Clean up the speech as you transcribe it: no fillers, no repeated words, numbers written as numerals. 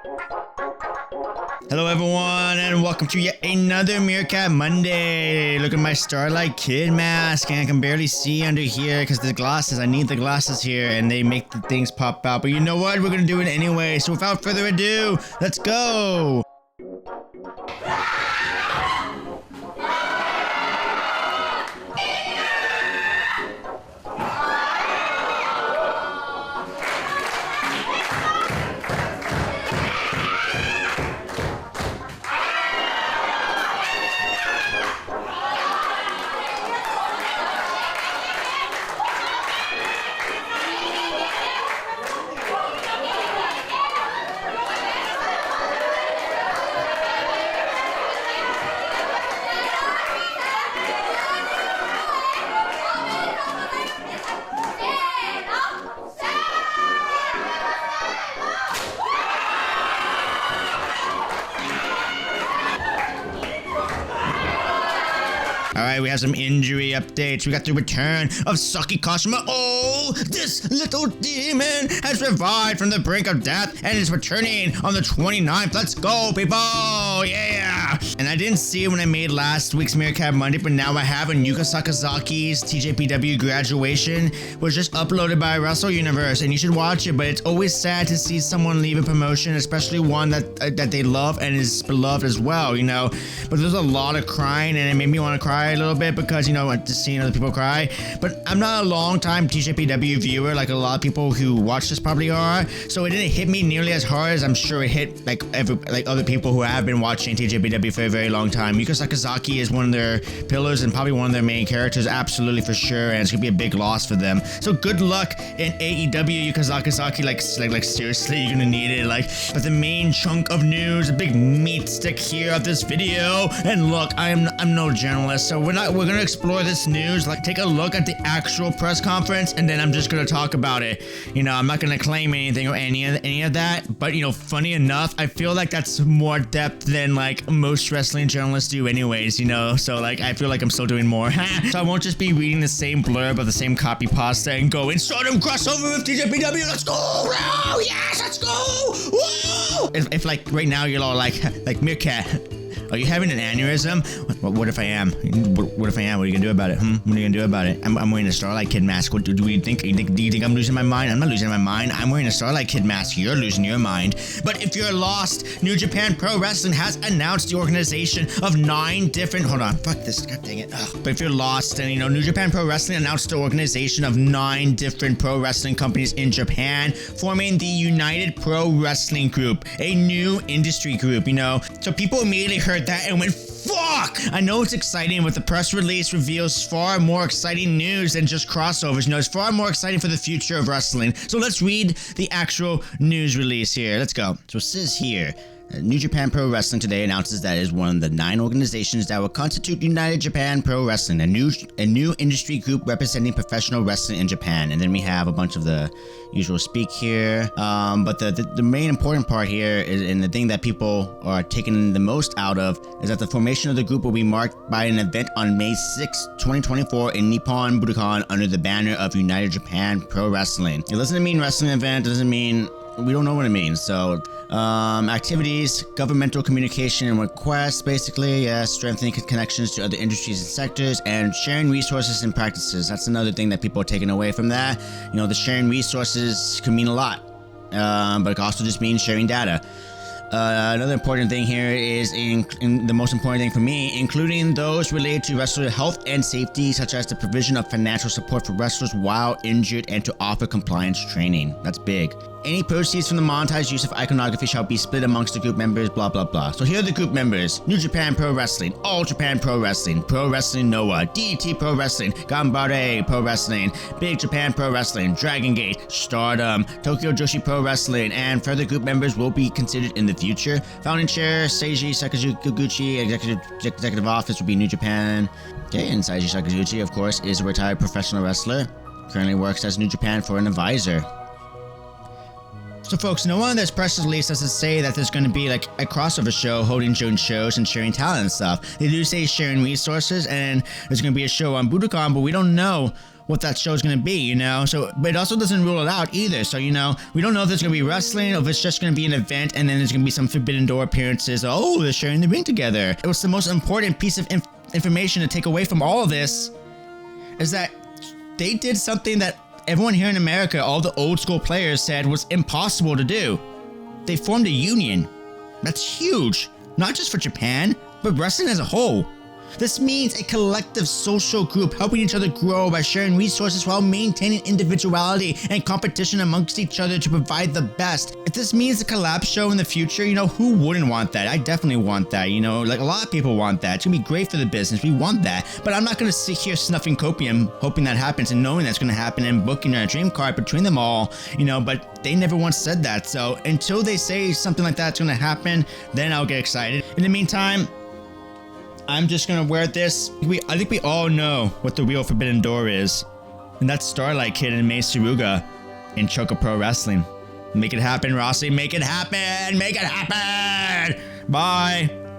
Hello everyone and welcome to yet another Meerkat Monday. Look at my Starlight Kid mask and I can barely see under here because the glasses. I need the glasses here and they make the things pop out. But you know what? We're gonna do it anyway. So without further ado, let's go! Alright, we have some injury updates. We got the return of Saki Kashima. Oh, this little demon has revived from the brink of death and is returning on the 29th. Let's go, people! Yeah! And I didn't see it when I made last week's Meerkat Monday, but now I have a Yuka Sakazaki's TJPW graduation was just uploaded by Wrestle Universe, and you should watch it, but it's always sad to see someone leave a promotion, especially one that they love and is beloved as well, you know? But there's a lot of crying, and it made me want to cry a little bit because, you know, just seeing other people cry. But I'm not a long-time TJPW viewer like a lot of people who watch this probably are, so it didn't hit me nearly as hard as I'm sure it hit like other people who have been watching TJPW for a very long time. Yuka Sakazaki is one of their pillars and probably one of their main characters, absolutely for sure, and it's gonna be a big loss for them. So good luck in AEW, Yuka Sakazaki. Like seriously, you're gonna need it. But the main chunk of news, a big meat stick here of this video. And look, I'm no journalist, so we're gonna explore this news. Take a look at the actual press conference, and then I'm just gonna talk about it. You know, I'm not gonna claim anything or any of that. But you know, funny enough, I feel like that's more depth than most wrestling journalists do, anyways. You know, so I feel like I'm still doing more. So I won't just be reading the same blurb of the same copy pasta and going Stardom crossover with TJPW. Let's go! Oh, yes, let's go! Whoa! If right now you're all like Meerkat, are you having an aneurysm? What if I am? What if I am? What are you gonna do about it? What are you gonna do about it? I'm wearing a Starlight Kid mask. What do you think? Do you think I'm losing my mind? I'm not losing my mind. I'm wearing a Starlight Kid mask. You're losing your mind. But if you're lost, New Japan Pro Wrestling has announced the organization of 9 different... Hold on. Fuck this. God dang it. Ugh. But if you're lost, then, you know, New Japan Pro Wrestling announced the organization of 9 different pro wrestling companies in Japan, forming the United Pro Wrestling Group, a new industry group, you know. So people immediately heard that and went, fuck! I know it's exciting, but the press release reveals far more exciting news than just crossovers. You know, it's far more exciting for the future of wrestling. So let's read the actual news release here. Let's go. So it says here, New Japan Pro Wrestling today announces that it is one of the 9 organizations that will constitute United Japan Pro Wrestling, a new industry group representing professional wrestling in Japan. And then we have a bunch of the usual speak here. But the main important part here is, and the thing that people are taking the most out of, is that the formation of the group will be marked by an event on May 6, 2024 in Nippon Budokan under the banner of United Japan Pro Wrestling. It doesn't mean wrestling event, it doesn't mean... We don't know what it means. So, activities, governmental communication and requests, basically, strengthening connections to other industries and sectors, and sharing resources and practices. That's another thing that people are taking away from that. You know, the sharing resources can mean a lot, but it also just means sharing data. Another important thing here is in the most important thing for me, including those related to wrestler health and safety, such as the provision of financial support for wrestlers while injured and to offer compliance training. That's big. Any proceeds from the monetized use of iconography shall be split amongst the group members, blah, blah, blah. So here are the group members. New Japan Pro Wrestling, All Japan Pro Wrestling, Pro Wrestling Noah, DT Pro Wrestling, Gambare Pro Wrestling, Big Japan Pro Wrestling, Dragon Gate, Stardom, Tokyo Joshi Pro Wrestling, and further group members will be considered in the future. Founding Chair, Seiji Sakaguchi, Executive Office will be New Japan. Okay, and Seiji Sakaguchi, of course, is a retired professional wrestler. Currently works as New Japan for an advisor. So folks, no one in this press release doesn't say that there's going to be like a crossover show holding joint shows and sharing talent and stuff. They do say sharing resources and there's going to be a show on Budokan, but we don't know what that show is going to be, you know? So, but it also doesn't rule it out either. So, you know, we don't know if there's going to be wrestling or if it's just going to be an event and then there's going to be some Forbidden Door appearances. Oh, they're sharing the ring together. It was the most important piece of information to take away from all of this is that they did something that everyone here in America, all the old school players said was impossible to do. They formed a union. That's huge. Not just for Japan, but wrestling as a whole. This means a collective social group helping each other grow by sharing resources while maintaining individuality and competition amongst each other to provide the best. If this means a collab show in the future, you know, who wouldn't want that? I definitely want that, you know, like a lot of people want that. It's gonna be great for the business. We want that. But I'm not gonna sit here snuffing copium, hoping that happens and knowing that's gonna happen and booking a dream card between them all, you know, but they never once said that. So until they say something like that's gonna happen, then I'll get excited. In the meantime, I'm just gonna wear this. I think we all know what the real Forbidden Door is. And that's Starlight Kid and Mei Suruga in Choco Pro Wrestling. Make it happen, Rossi. Make it happen! Make it happen! Bye!